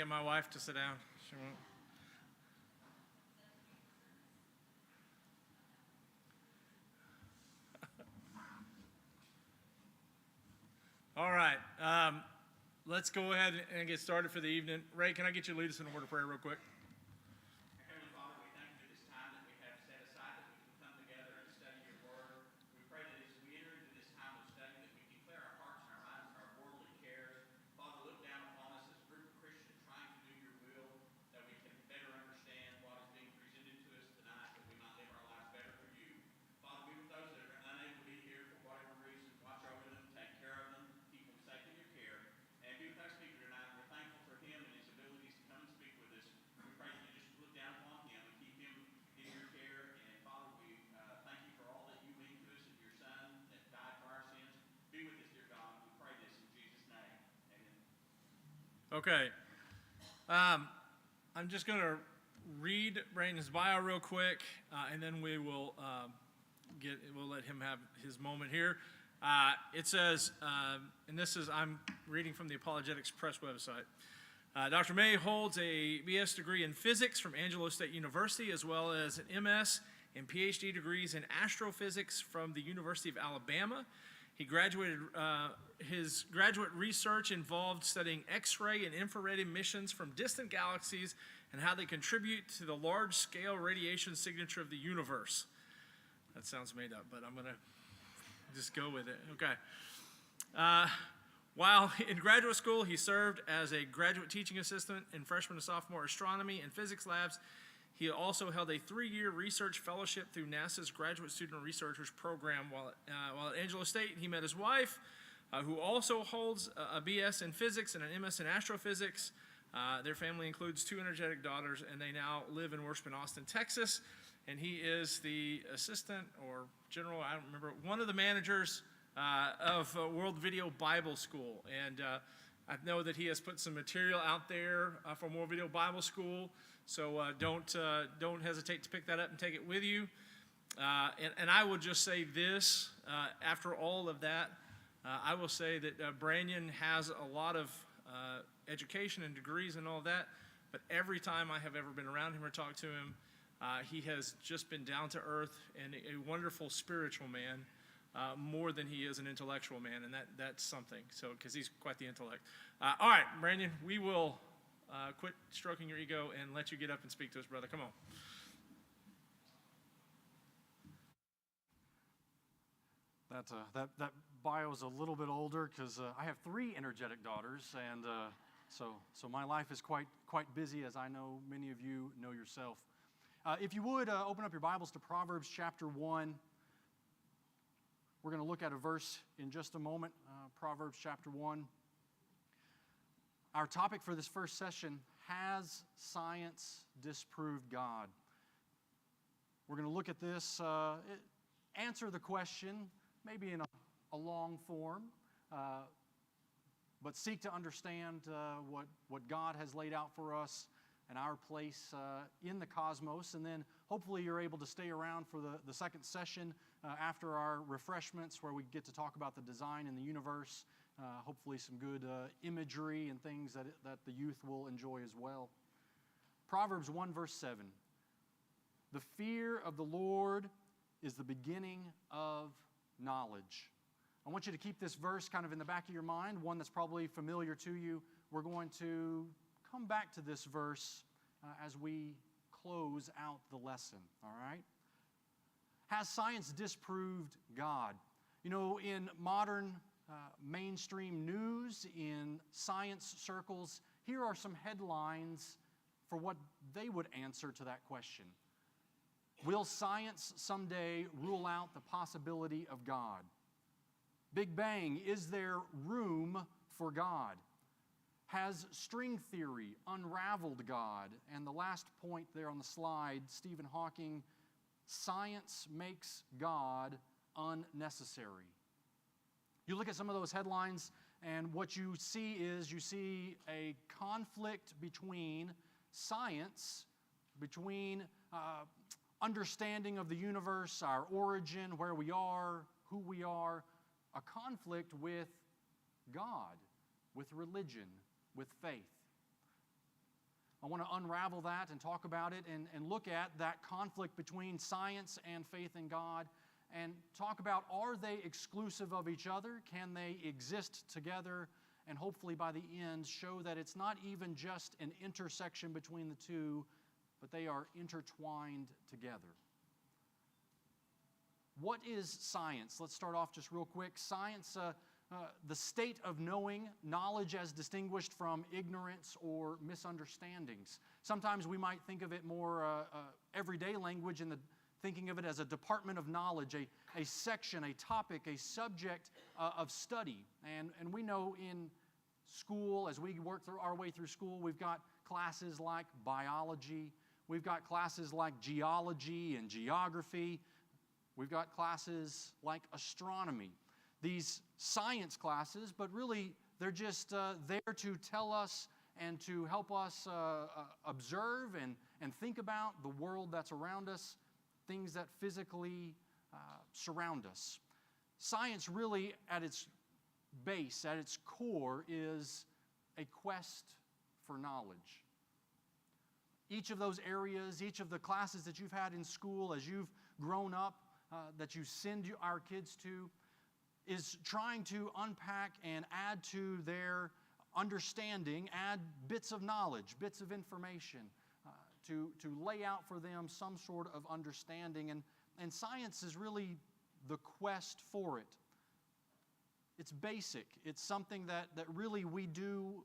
get my wife to sit down. She won't. All right. Let's go ahead and get started for the evening. Ray, can I get you to lead us in a word of prayer real quick? Heavenly Father, we thank you for this time that we have set aside that we can come together and study your word. We pray that as we enter into this time of study that we can clear our hearts and our minds from our worldly cares. Father, look down upon us as a group of Christians trying to do your will, that we can better understand what is being presented to us tonight, that we might live our lives better for you. Father, be with those that are unable to be here for whatever reason. Watch over them, take care of them, keep them safe in your care. And be with our speaker tonight. We're thankful for him and his abilities to come and speak with us. We pray that you just look down upon him and keep him in your care. And Father, we thank you for all that you mean to us and your Son that died for our sins. Be with us, dear God. We pray this in Jesus' name. Amen. Okay. I'm just going to read Brandon's bio real quick, and then we'll let him have his moment here. It says, and this is, I'm reading from the Apologetics Press website. Dr. May holds a BS degree in physics from Angelo State University, as well as an MS and PhD degrees in astrophysics from the University of Alabama. He graduated, his graduate research involved studying X-ray and infrared emissions from distant galaxies and how they contribute to the large-scale radiation signature of the universe. That sounds made up, but I'm going to just go with it. Okay. While in graduate school, he served as a graduate teaching assistant in freshman and sophomore astronomy and physics labs. He also held a 3-year research fellowship through NASA's Graduate Student Researchers Program. While at Angelo State, he met his wife, who also holds a BS in physics and an MS in astrophysics. Their family includes 2 energetic daughters, and they now live and worship in Austin, Texas. And he is the assistant or general, I don't remember, one of the managers of World Video Bible School. And I know that he has put some material out there for World Video Bible School. So don't hesitate to pick that up and take it with you. And I will just say this, after all of that, I will say that Branyon has a lot of education and degrees and all that, but every time I have ever been around him or talked to him, he has just been down to earth and a wonderful spiritual man, more than he is an intellectual man, and that's something, so because he's quite the intellect. All right, Branyon, we will quit stroking your ego and let you get up and speak to us, brother. Come on. That bio is a little bit older because I have 3 energetic daughters, and so my life is quite busy, as I know many of you know yourself. If you would open up your Bibles to Proverbs chapter 1. We're going to look at a verse in just a moment, Proverbs chapter 1. Our topic for this first session, has science disproved God? We're going to look at this, answer the question, maybe in a long form, but seek to understand what God has laid out for us and our place in the cosmos. And then hopefully you're able to stay around for the second session after our refreshments, where we get to talk about the design in the universe, hopefully some good imagery and things that the youth will enjoy as well. Proverbs 1 verse 7. The fear of the Lord is the beginning of knowledge. I want you to keep this verse kind of in the back of your mind, one that's probably familiar to you. We're going to come back to this verse as we close out the lesson, all right? Has science disproved God? You know, in modern mainstream news, in science circles, here are some headlines for what they would answer to that question. Will science someday rule out the possibility of God? Big Bang, is there room for God? Has string theory unraveled God? And the last point there on the slide, Stephen Hawking, science makes God unnecessary. You look at some of those headlines, and what you see is a conflict between science, between understanding of the universe, our origin, where we are, who we are, a conflict with God, with religion, with faith. I want to unravel that and talk about it and look at that conflict between science and faith in God and talk about, are they exclusive of each other? Can they exist together? And hopefully by the end show that it's not even just an intersection between the two, but they are intertwined together. What is science? Let's start off just real quick. Science, the state of knowing, knowledge as distinguished from ignorance or misunderstandings. Sometimes we might think of it more everyday language in the thinking of it as a department of knowledge, a section, a topic, a subject of study. And we know in school, as we work through our way through school, we've got classes like biology, we've got classes like geology and geography, we've got classes like astronomy. These science classes, but really they're just there to tell us and to help us observe and think about the world that's around us, things that physically surround us. Science really at its base, at its core, is a quest for knowledge. Each of those areas, each of the classes that you've had in school as you've grown up, that you send our kids to, is trying to unpack and add to their understanding, add bits of knowledge, bits of information, to lay out for them some sort of understanding. And science is really the quest for it. It's basic. It's something that really we do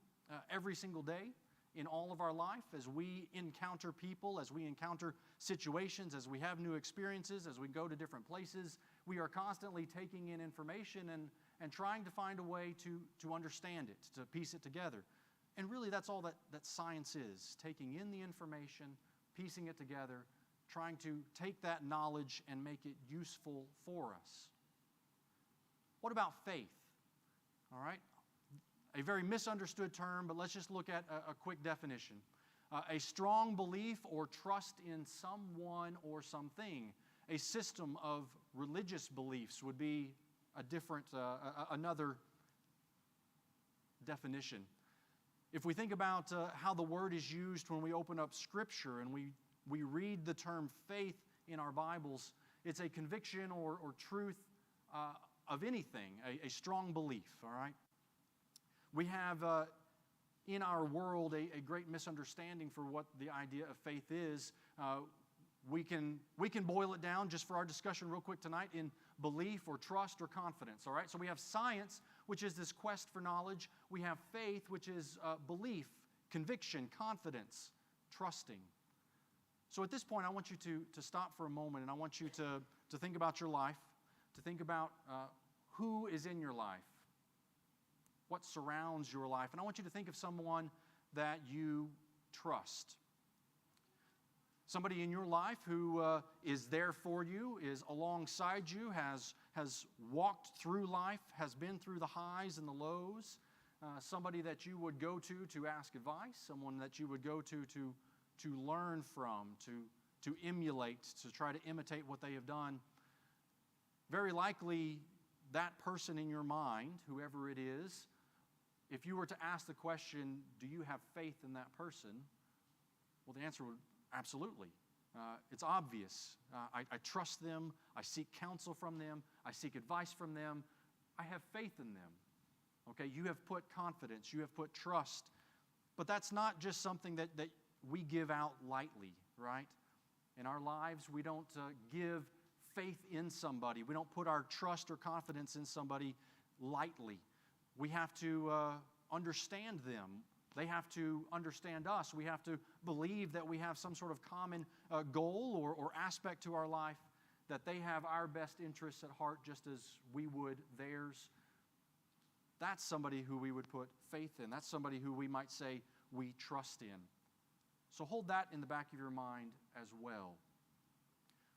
every single day in all of our life as we encounter people, as we encounter situations, as we have new experiences, as we go to different places. We are constantly taking in information and trying to find a way to understand it, to piece it together. And really that's all that science is, taking in the information, piecing it together, trying to take that knowledge and make it useful for us. What about faith? All right? A very misunderstood term, but let's just look at a quick definition. A strong belief or trust in someone or something. A system of religious beliefs would be a different, another definition. If we think about how the word is used when we open up Scripture and we read the term faith in our Bibles, it's a conviction or truth of anything, a strong belief, all right? We have in our world a great misunderstanding for what the idea of faith is. We can boil it down just for our discussion real quick tonight in belief or trust or confidence, all right? So we have science, which is this quest for knowledge. We have faith, which is belief, conviction, confidence, trusting. So at this point, I want you to stop for a moment, and I want you to think about your life, to think about who is in your life, what surrounds your life. And I want you to think of someone that you trust. Somebody in your life who is there for you, is alongside you, has walked through life, has been through the highs and the lows. Somebody that you would go to ask advice, someone that you would go to learn from, to emulate, to try to imitate what they have done. Very likely, that person in your mind, whoever it is, if you were to ask the question, do you have faith in that person? Well, the answer would absolutely. It's obvious. I trust them. I seek counsel from them. I seek advice from them. I have faith in them. Okay, you have put confidence. You have put trust. But that's not just something that we give out lightly, right? In our lives, we don't give faith in somebody. We don't put our trust or confidence in somebody lightly. We have to understand them. They have to understand us. We have to believe that we have some sort of common goal or aspect to our life, that they have our best interests at heart just as we would theirs. That's somebody who we would put faith in. That's somebody who we might say we trust in. So hold that in the back of your mind as well.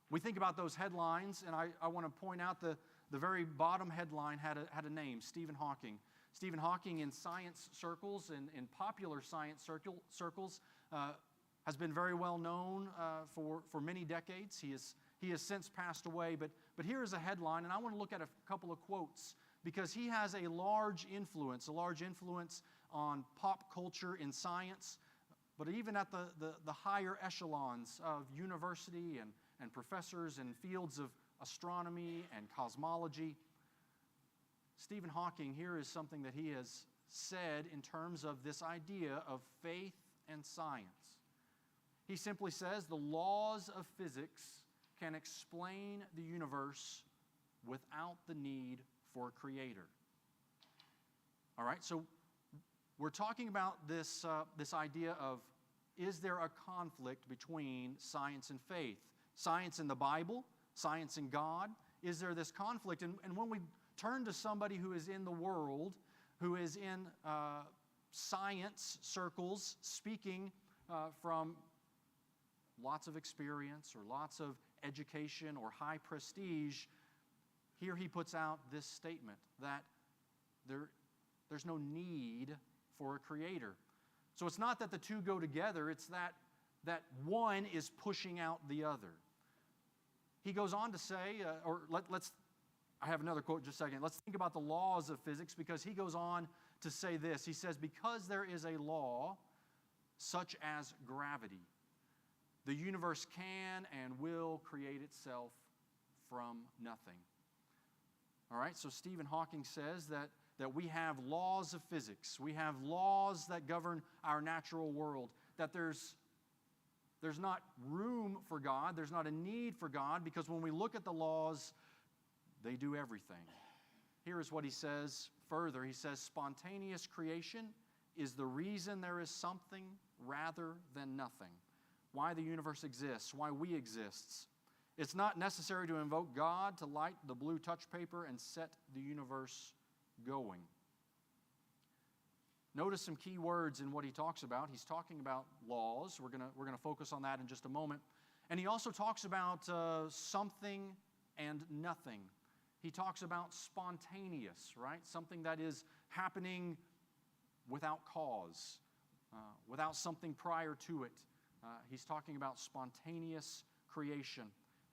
We think about those headlines, and I want to point out the very bottom headline had a name, Stephen Hawking. Stephen Hawking in science circles and in popular science circles has been very well known for many decades. He has since passed away, but here is a headline, and I want to look at a couple of quotes because he has a large influence on pop culture in science. but even at the higher echelons of university and professors in fields of astronomy and cosmology, Stephen Hawking, here is something that he has said in terms of this idea of faith and science. He simply says the laws of physics can explain the universe without the need for a creator. All right, so we're talking about this idea of, is there a conflict between science and faith? Science in the Bible, science in God. Is there this conflict? And when we turn to somebody who is in the world, who is in science circles, speaking from lots of experience or lots of education or high prestige, here he puts out this statement that there's no need for a creator. So it's not that the two go together, it's that one is pushing out the other. He goes on to say, I have another quote in just a second. Let's think about the laws of physics, because he goes on to say this. He says, because there is a law such as gravity, the universe can and will create itself from nothing. All right, so Stephen Hawking says that we have laws of physics. We have laws that govern our natural world, that there's not room for God, there's not a need for God, because when we look at the laws, they do everything. Here is what he says further. He says, spontaneous creation is the reason there is something rather than nothing. Why the universe exists, why we exist. It's not necessary to invoke God to light the blue touch paper and set the universe going. Notice some key words in what he talks about. He's talking about laws. We're going to focus on that in just a moment. And he also talks about something and nothing. He talks about spontaneous, right? Something that is happening without cause, without something prior to it. He's talking about spontaneous creation.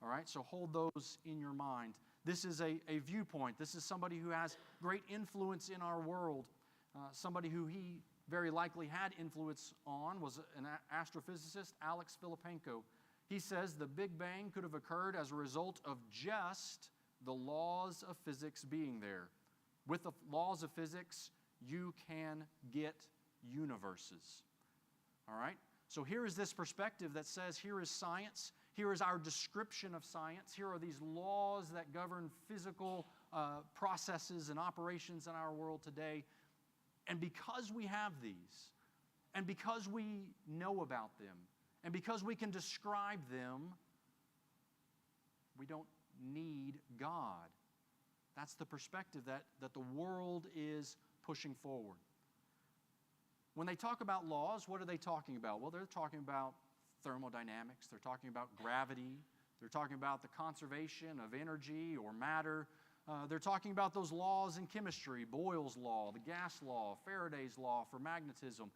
All right, so hold those in your mind. This is a viewpoint. This is somebody who has great influence in our world. Somebody who he very likely had influence on was an astrophysicist, Alex Filippenko. He says the Big Bang could have occurred as a result of just the laws of physics being there. With the laws of physics, you can get universes. All right? So here is this perspective that says here is science, here is our description of science, here are these laws that govern physical processes and operations in our world today. And because we have these, and because we know about them, and because we can describe them, we don't need God. That's the perspective that the world is pushing forward. When they talk about laws, what are they talking about? Well, they're talking about thermodynamics. They're talking about gravity. They're talking about the conservation of energy or matter. They're talking about those laws in chemistry, Boyle's law, the gas law, Faraday's law for magnetism,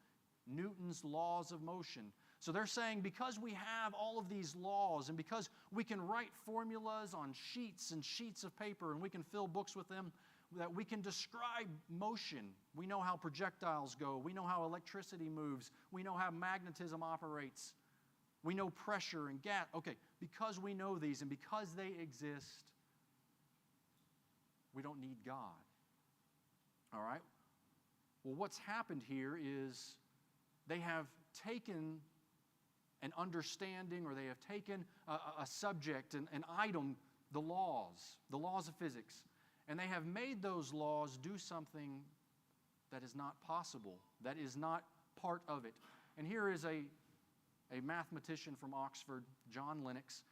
Newton's laws of motion. So they're saying because we have all of these laws and because we can write formulas on sheets and sheets of paper and we can fill books with them, that we can describe motion. We know how projectiles go. We know how electricity moves. We know how magnetism operates. We know pressure and gas. Okay, because we know these and because they exist, we don't need God. All right? Well, what's happened here is they have taken an understanding, or they have taken a subject, an item, the laws of physics, and they have made those laws do something that is not possible, that is not part of it. And here is a mathematician from Oxford, John Lennox,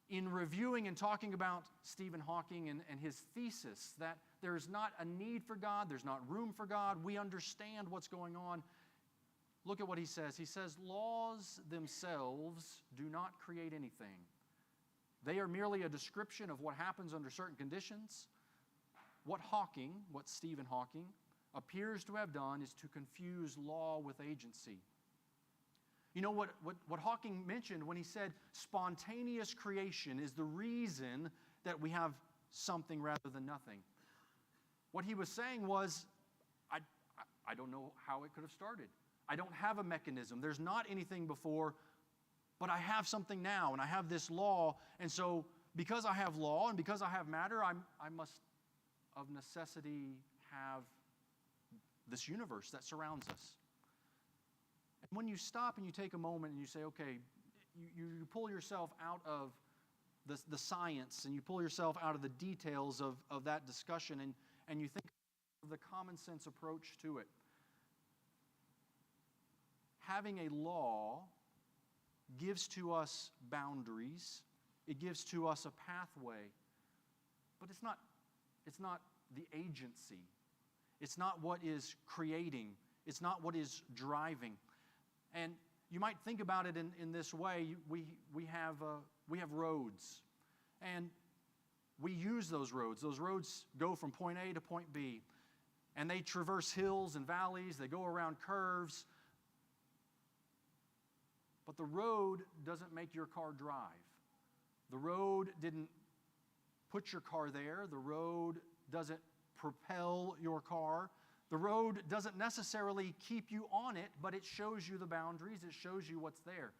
in reviewing and talking about Stephen Hawking and his thesis that there's not a need for God, there's not room for God, we understand what's going on. Look at what he says. He says, laws themselves do not create anything. They are merely a description of what happens under certain conditions. What Stephen Hawking, appears to have done is to confuse law with agency. You know what Hawking mentioned when he said spontaneous creation is the reason that we have something rather than nothing. What he was saying was, I don't know how it could have started. I don't have a mechanism. There's not anything before, but I have something now, and I have this law. And so because I have law and because I have matter, I must of necessity have this universe that surrounds us. And when you stop and you take a moment and you say, okay, you pull yourself out of the science and you pull yourself out of the details of that discussion and you think of the common sense approach to it. Having a law gives to us boundaries. It gives to us a pathway. But it's not the agency. It's not what is creating. It's not what is driving. And you might think about it in this way. We have roads, and we use those roads. Those roads go from point A to point B, and they traverse hills and valleys. They go around curves. But the road doesn't make your car drive. The road didn't put your car there. The road doesn't propel your car. The road doesn't necessarily keep you on it, but it shows you the boundaries. It shows you what's there.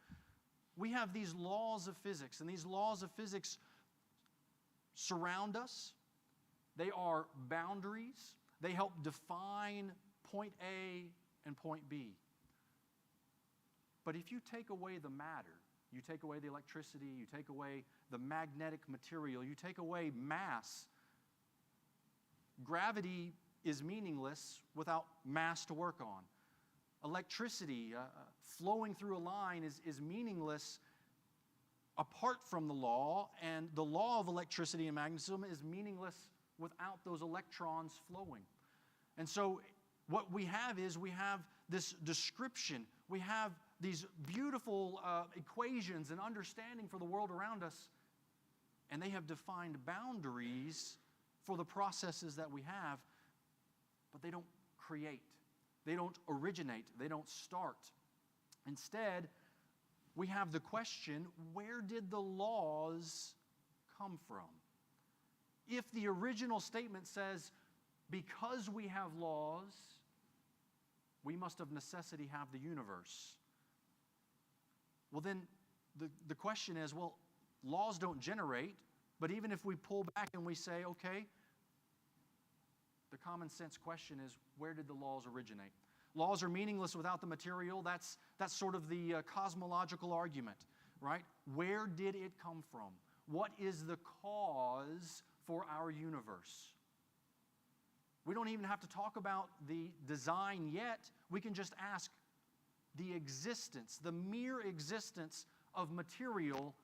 We have these laws of physics, and these laws of physics surround us. They are boundaries. They help define point A and point B. But if you take away the matter, you take away the electricity, you take away the magnetic material, you take away mass, gravity is meaningless without mass to work on. Electricity flowing through a line is meaningless apart from the law, and the law of electricity and magnetism is meaningless without those electrons flowing. And so what we have this description. We have these beautiful equations and understanding for the world around us, and they have defined boundaries for the processes that we have, but they don't create. They don't originate. They don't start. Instead, we have the question, where did the laws come from? If the original statement says, because we have laws, we must of necessity have the universe. Well, then the question is, well, laws don't generate, but even if we pull back and we say, okay, the common sense question is, where did the laws originate? Laws are meaningless without the material. That's sort of the cosmological argument, right? Where did it come from? What is the cause for our universe? We don't even have to talk about the design yet. We can just ask the existence, the mere existence of material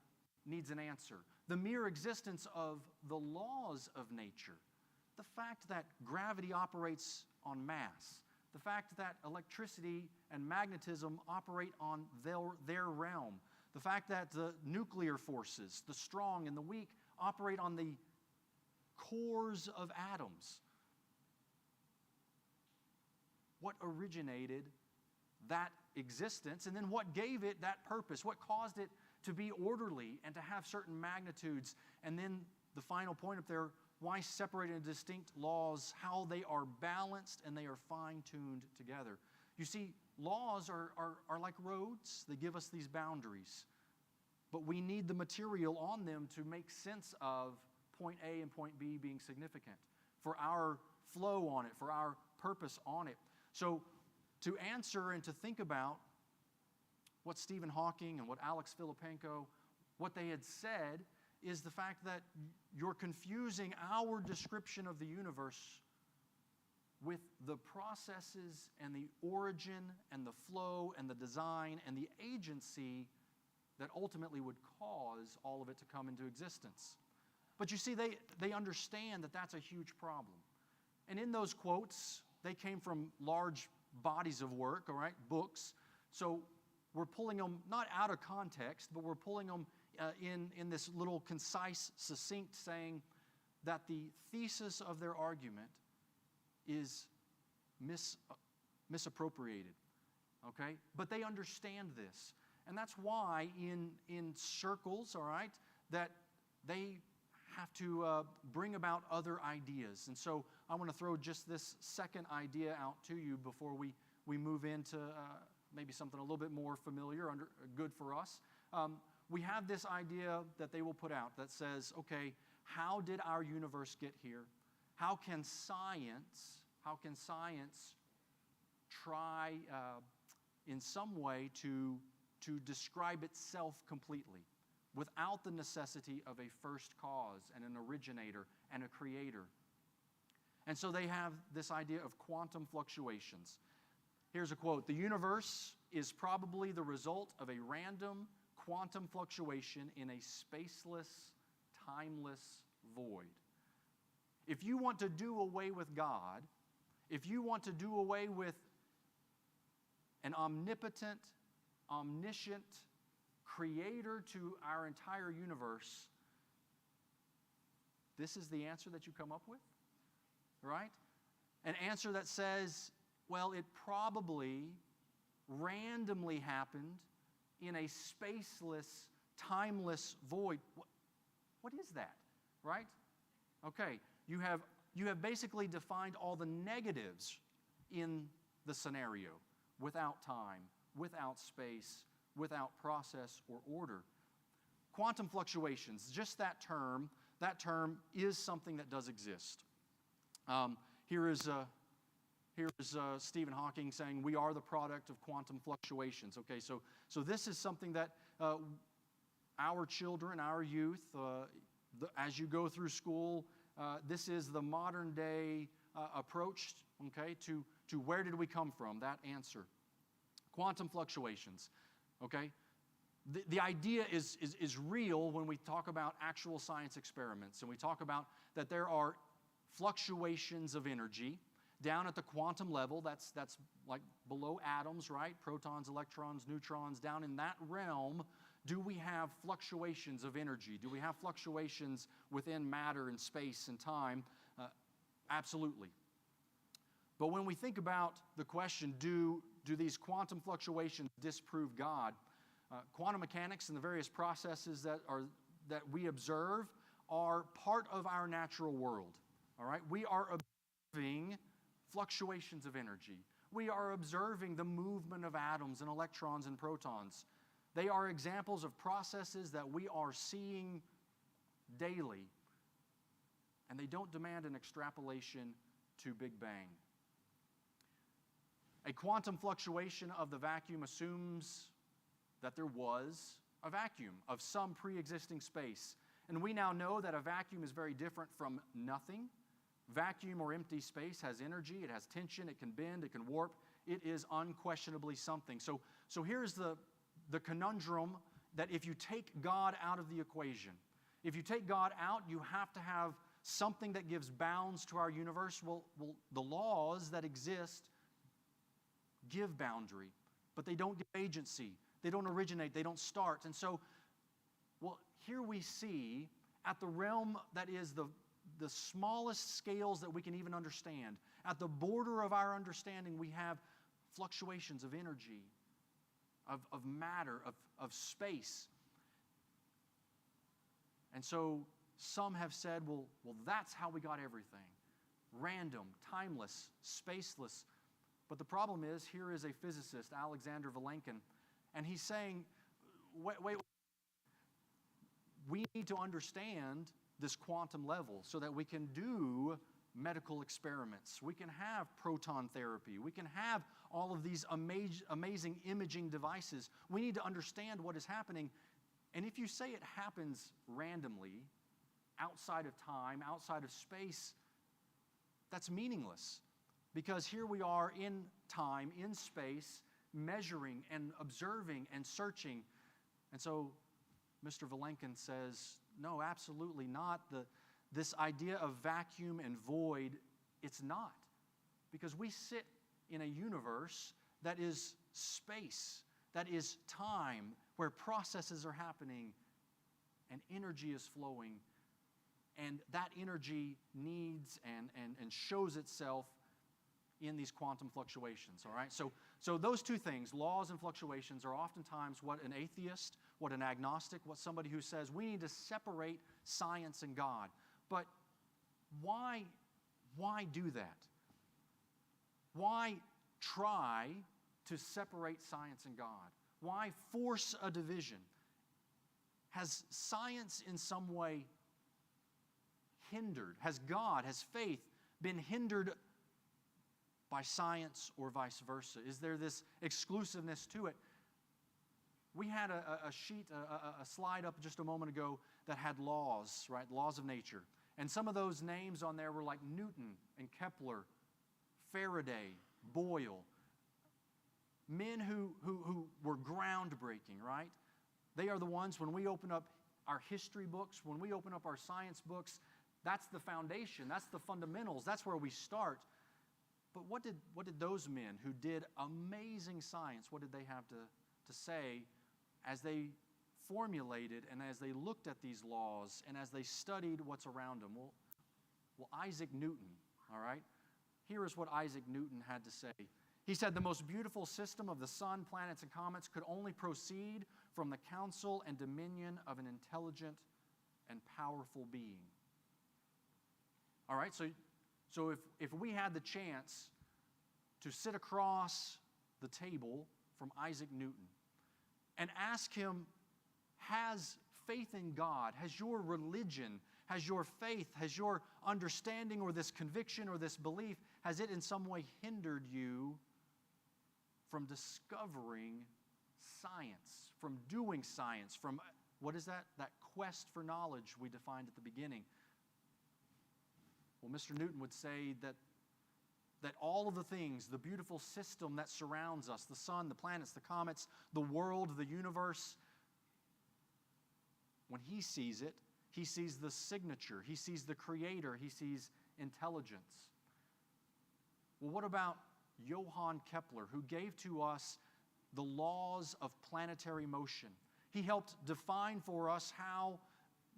needs an answer. The mere existence of the laws of nature. The fact that gravity operates on mass. The fact that electricity and magnetism operate on their realm. The fact that the nuclear forces, the strong and the weak, operate on the cores of atoms. What originated that existence, and then what gave it that purpose? What caused it to be orderly and to have certain magnitudes? And then the final point up there, why separate into distinct laws, how they are balanced and they are fine-tuned together. You see, laws are like roads. They give us these boundaries. But we need the material on them to make sense of point A and point B being significant, for our flow on it, for our purpose on it. So to answer and to think about what Stephen Hawking and what Alex Filippenko, what they had said, is the fact that you're confusing our description of the universe with the processes and the origin and the flow and the design and the agency that ultimately would cause all of it to come into existence. But you see, they understand that that's a huge problem. And in those quotes, they came from large bodies of work, all right, books. So we're pulling them not out of context, but we're pulling them in this little concise, succinct saying that the thesis of their argument is misappropriated, okay? But they understand this. And that's why in circles, all right, that they have to bring about other ideas. And so I want to throw just this second idea out to you before we move into maybe something a little bit more familiar, good for us. We have this idea that they will put out that says, okay, how did our universe get here? How can science try in some way to describe itself completely without the necessity of a first cause and an originator and a creator? And so they have this idea of quantum fluctuations. Here's a quote: "The universe is probably the result of a random quantum fluctuation in a spaceless, timeless void." If you want to do away with God, if you want to do away with an omnipotent, omniscient creator to our entire universe, this is the answer that you come up with, right? An answer that says, well, it probably randomly happened in a spaceless, timeless void. What is that, right? Okay, you have basically defined all the negatives in the scenario: without time, without space, without process or order. Quantum fluctuations, just that term is something that does exist. Here is Stephen Hawking saying, we are the product of quantum fluctuations. Okay, so this is something that our children, our youth, as you go through school, this is the modern day approach, okay, to where did we come from, that answer. Quantum fluctuations, okay? The idea is real when we talk about actual science experiments, and we talk about that there are fluctuations of energy down at the quantum level. That's like below atoms, right? Protons, electrons, neutrons, down in that realm. Do we have fluctuations of energy? Do we have fluctuations within matter and space and time? Absolutely. But when we think about the question, do these quantum fluctuations disprove God? Quantum mechanics and the various processes that we observe are part of our natural world. All right? We are observing fluctuations of energy. We are observing the movement of atoms and electrons and protons. They are examples of processes that we are seeing daily, and they don't demand an extrapolation to Big Bang. A quantum fluctuation of the vacuum assumes that there was a vacuum of some pre-existing space. And we now know that a vacuum is very different from nothing. Vacuum or empty space has energy, it has tension, it can bend, it can warp. It is unquestionably something. So here's the conundrum that if you take God out of the equation, if you take God out, you have to have something that gives bounds to our universe. Well, the laws that exist give boundary, but they don't give agency. They don't originate, they don't start. And so, well, here we see at the realm that is the smallest scales that we can even understand, at the border of our understanding, we have fluctuations of energy, of matter, of space. And so some have said, well, that's how we got everything. Random, timeless, spaceless. But the problem is, here is a physicist, Alexander Vilenkin, and he's saying, wait, we need to understand this quantum level so that we can do medical experiments. We can have proton therapy. We can have all of these amazing imaging devices. We need to understand what is happening. And if you say it happens randomly, outside of time, outside of space, that's meaningless. Because here we are in time, in space, measuring and observing and searching. And so Mr. Vilenkin says, no, absolutely not. This idea of vacuum and void, it's not. Because we sit in a universe that is space, that is time, where processes are happening and energy is flowing. And that energy needs and shows itself in these quantum fluctuations, all right? So those two things, laws and fluctuations, are oftentimes what an atheist, what an agnostic, what somebody who says we need to separate science and God. But why do that? Why try to separate science and God? Why force a division? Has science in some way hindered? Has God, has faith been hindered by science or vice versa? Is there this exclusiveness to it? We had a slide up just a moment ago that had laws, right? Laws of nature. And some of those names on there were like Newton and Kepler, Faraday, Boyle. Men who were groundbreaking, right? They are the ones, when we open up our history books, when we open up our science books, that's the foundation, that's the fundamentals, that's where we start. But what did those men who did amazing science, what did they have to say as they formulated and as they looked at these laws and as they studied what's around them? Well, Isaac Newton, all right? Here is what Isaac Newton had to say. He said, the most beautiful system of the sun, planets, and comets could only proceed from the counsel and dominion of an intelligent and powerful being. All right, so if we had the chance to sit across the table from Isaac Newton and ask him, has faith in God, has your religion, has your faith, has your understanding or this conviction or this belief, has it in some way hindered you from discovering science, from doing science, from, what is that? That quest for knowledge we defined at the beginning. Well, Mr. Newton would say that all of the things, the beautiful system that surrounds us, the sun, the planets, the comets, the world, the universe, when he sees it, he sees the signature, he sees the creator, he sees intelligence. Well, what about Johann Kepler, who gave to us the laws of planetary motion? He helped define for us how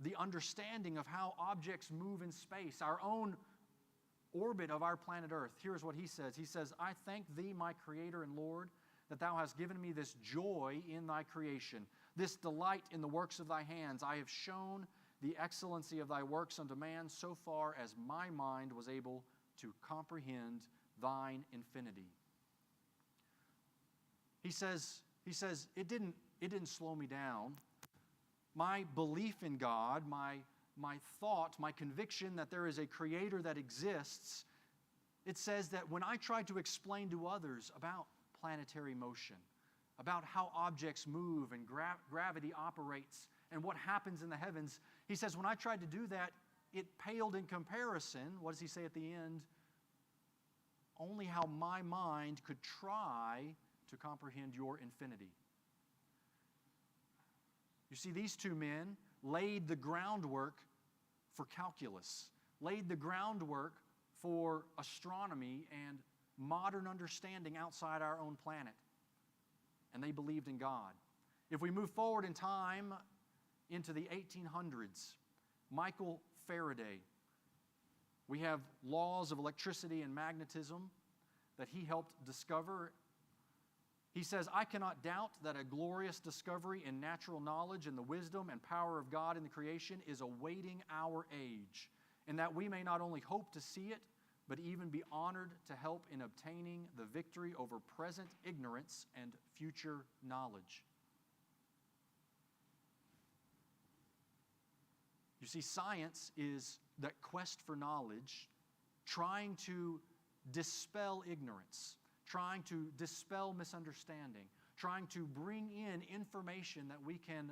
the understanding of how objects move in space, our own orbit of our planet Earth. Here's what he says. He says, I thank thee, my Creator and Lord, that thou hast given me this joy in thy creation, this delight in the works of thy hands. I have shown the excellency of thy works unto man so far as my mind was able to comprehend thine infinity. He says it didn't slow me down. My belief in God, my thought, my conviction that there is a creator that exists, it says that when I tried to explain to others about planetary motion, about how objects move and gravity operates and what happens in the heavens, he says when I tried to do that, it paled in comparison, what does he say at the end? Only how my mind could try to comprehend your infinity. You see, these two men laid the groundwork for calculus, laid the groundwork for astronomy and modern understanding outside our own planet. And they believed in God. If we move forward in time into the 1800s, Michael Faraday, we have laws of electricity and magnetism that he helped discover. He says, I cannot doubt that a glorious discovery in natural knowledge and the wisdom and power of God in the creation is awaiting our age, and that we may not only hope to see it, but even be honored to help in obtaining the victory over present ignorance and future knowledge. You see, science is that quest for knowledge, trying to dispel ignorance, trying to dispel misunderstanding, trying to bring in information that we can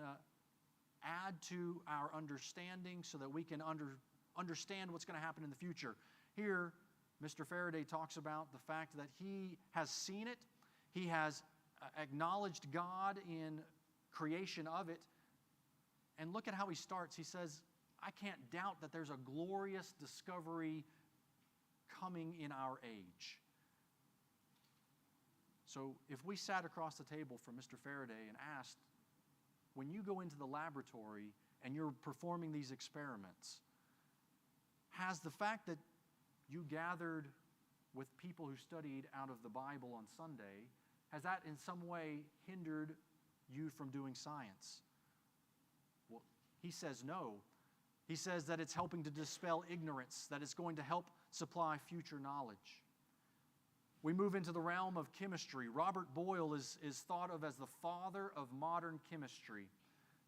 add to our understanding so that we can understand what's going to happen in the future. Here, Mr. Faraday talks about the fact that he has seen it, he has acknowledged God in creation of it, and look at how he starts. He says, I can't doubt that there's a glorious discovery coming in our age. So if we sat across the table from Mr. Faraday and asked, when you go into the laboratory and you're performing these experiments, has the fact that you gathered with people who studied out of the Bible on Sunday, has that in some way hindered you from doing science? Well, he says no. He says that it's helping to dispel ignorance, that it's going to help supply future knowledge. We move into the realm of chemistry. Robert Boyle is thought of as the father of modern chemistry.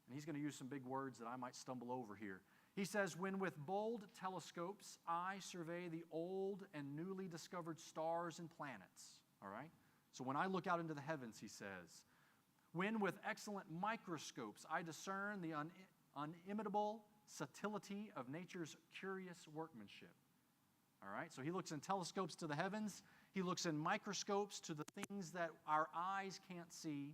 And he's going to use some big words that I might stumble over here. He says, when with bold telescopes I survey the old and newly discovered stars and planets. All right? So when I look out into the heavens, he says, when with excellent microscopes I discern the unimitable subtlety of nature's curious workmanship. All right? So he looks in telescopes to the heavens. He looks in microscopes to the things that our eyes can't see.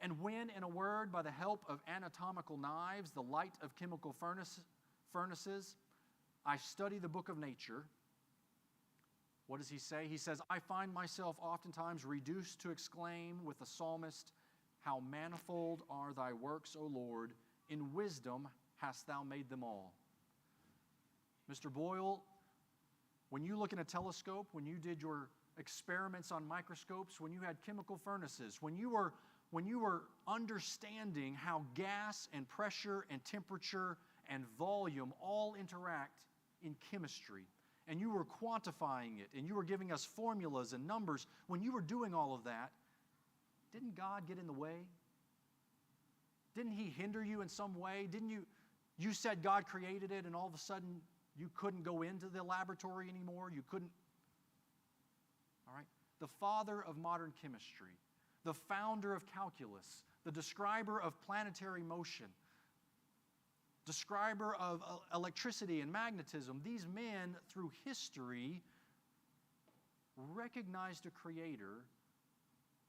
And when, in a word, by the help of anatomical knives, the light of chemical furnaces, I study the book of nature, what does he say? He says, I find myself oftentimes reduced to exclaim with the psalmist, how manifold are thy works, O Lord, in wisdom hast thou made them all. Mr. Boyle, when you look in a telescope, when you did your experiments on microscopes, when you had chemical furnaces, when you were understanding how gas and pressure and temperature and volume all interact in chemistry, and you were quantifying it, and you were giving us formulas and numbers, when you were doing all of that, didn't God get in the way? Didn't He hinder you in some way? Didn't you said God created it, and all of a sudden you couldn't go into the laboratory anymore? You couldn't. All right? The father of modern chemistry, the founder of calculus, the describer of planetary motion, describer of electricity and magnetism, these men through history recognized a creator,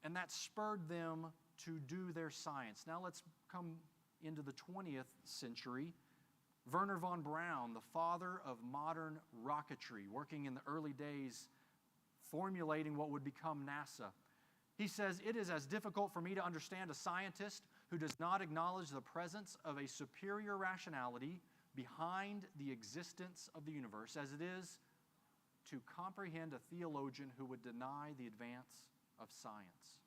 and that spurred them to do their science. Now let's come into the 20th century. Wernher von Braun, the father of modern rocketry, working in the early days, formulating what would become NASA. He says, it is as difficult for me to understand a scientist who does not acknowledge the presence of a superior rationality behind the existence of the universe as it is to comprehend a theologian who would deny the advance of science.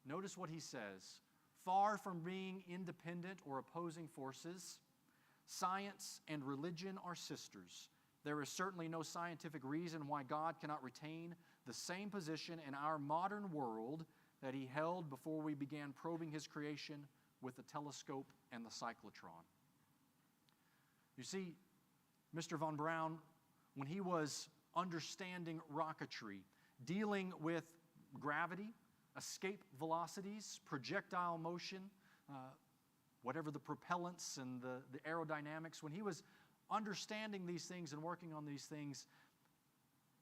Notice what he says. Far from being independent or opposing forces, science and religion are sisters. There is certainly no scientific reason why God cannot retain the same position in our modern world that He held before we began probing His creation with the telescope and the cyclotron. You see, Mr. von Braun, when he was understanding rocketry, dealing with gravity, escape velocities, projectile motion, whatever the propellants and the aerodynamics, when he was understanding these things and working on these things,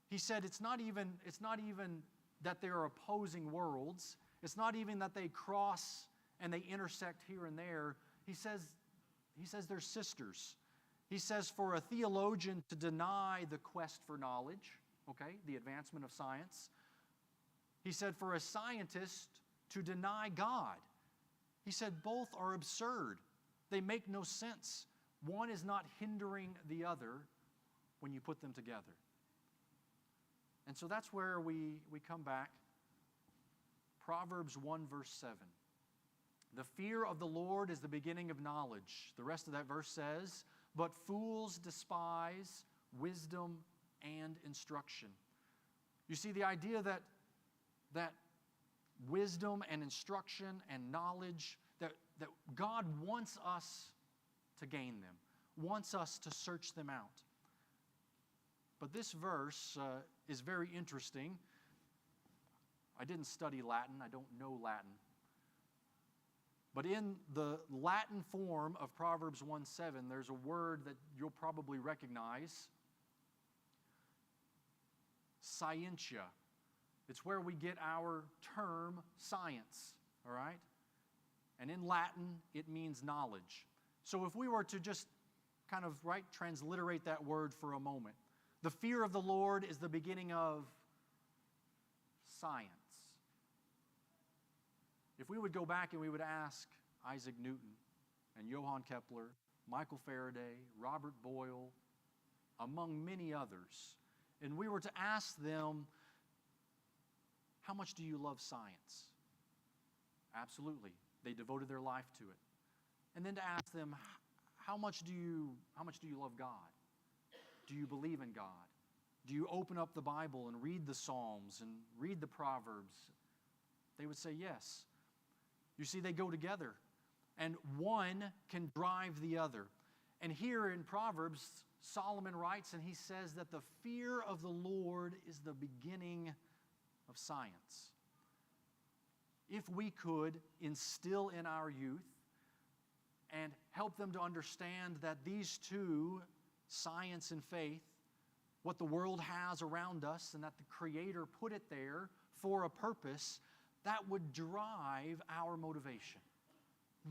he said it's not even that they are opposing worlds. It's not even that they cross and they intersect here and there. He says they're sisters. He says for a theologian to deny the quest for knowledge, okay, the advancement of science. He said for a scientist to deny God. He said both are absurd. They make no sense. One is not hindering the other when you put them together. And so that's where we come back. Proverbs 1 verse 7. The fear of the Lord is the beginning of knowledge. The rest of that verse says, but fools despise wisdom and instruction. You see, the idea that wisdom and instruction and knowledge, that God wants us to gain them, wants us to search them out. But this verse is very interesting. I didn't study Latin. I don't know Latin. But in the Latin form of Proverbs 1:7, there's a word that you'll probably recognize. Scientia. It's where we get our term science, all right? And in Latin, it means knowledge. So if we were to just kind of, transliterate that word for a moment. The fear of the Lord is the beginning of science. If we would go back and we would ask Isaac Newton and Johann Kepler, Michael Faraday, Robert Boyle, among many others, and we were to ask them, how much do you love science? Absolutely. They devoted their life to it. And then to ask them, how much do you love God? Do you believe in God? Do you open up the Bible and read the Psalms and read the Proverbs? They would say yes. You see, they go together, and one can drive the other. And here in Proverbs, Solomon writes, and he says that the fear of the Lord is the beginning of science. If we could instill in our youth and help them to understand that these two, science and faith, what the world has around us, and that the Creator put it there for a purpose, that would drive our motivation.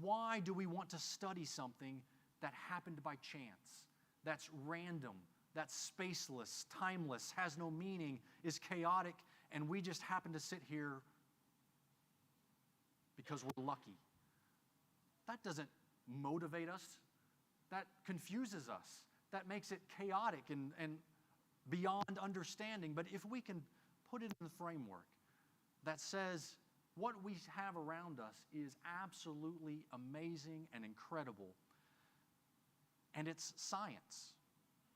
Why do we want to study something that happened by chance, that's random, that's spaceless, timeless, has no meaning, is chaotic, and we just happen to sit here because we're lucky? That doesn't motivate us. That confuses us. That makes it chaotic and beyond understanding. But if we can put it in the framework that says what we have around us is absolutely amazing and incredible, and it's science,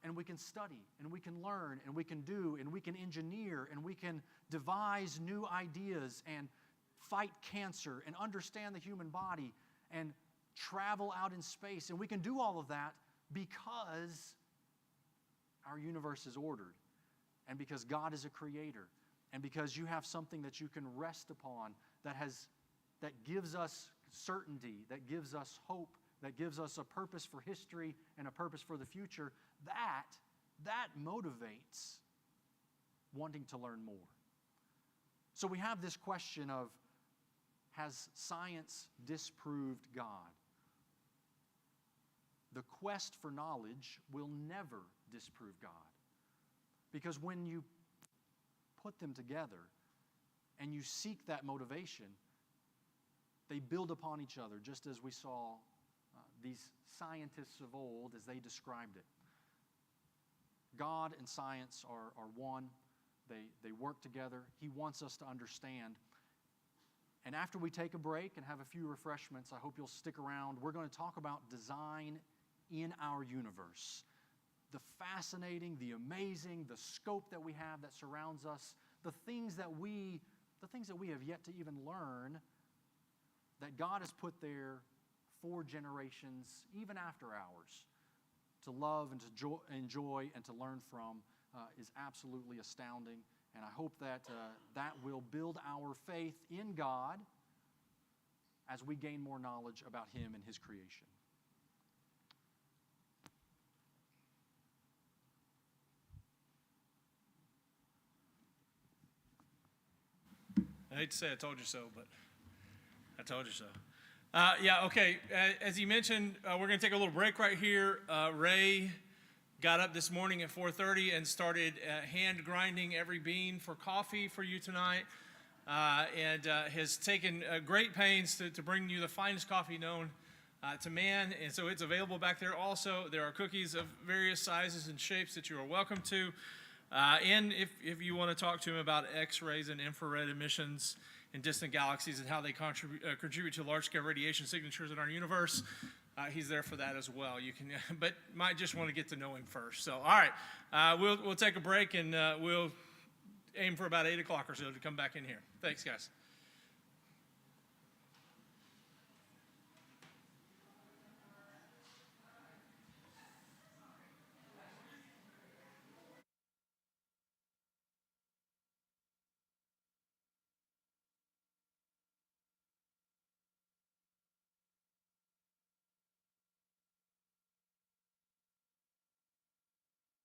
and we can study, and we can learn, and we can do, and we can engineer, and we can devise new ideas, and fight cancer, and understand the human body, and travel out in space, and we can do all of that because our universe is ordered, and because God is a creator, and because you have something that you can rest upon that gives us certainty, that gives us hope, that gives us a purpose for history and a purpose for the future. That motivates wanting to learn more. So we have this question of, has science disproved God? The quest for knowledge will never disprove God. Because when you put them together and you seek that motivation, they build upon each other, just as we saw these scientists of old as they described it. God and science are one. They work together. He wants us to understand. And after we take a break and have a few refreshments, I hope you'll stick around. We're going to talk about design in our universe. The fascinating, the amazing, the scope that we have that surrounds us, the things that we have yet to even learn that God has put there for generations, even after ours, to love and to enjoy and to learn from is absolutely astounding. And I hope that that will build our faith in God as we gain more knowledge about Him and His creation. I hate to say I told you so, but I told you so. Okay. As you mentioned, we're going to take a little break right here. Ray got up this morning at 4:30 and started hand grinding every bean for coffee for you tonight, and has taken great pains to bring you the finest coffee known to man. And so it's available back there. Also, there are cookies of various sizes and shapes that you are welcome to. And if you want to talk to him about X-rays and infrared emissions in distant galaxies and how they contribute to large-scale radiation signatures in our universe, he's there for that as well. You can, but might just want to get to know him first. So, all right, we'll take a break, and we'll aim for about 8 o'clock or so to come back in here. Thanks, guys.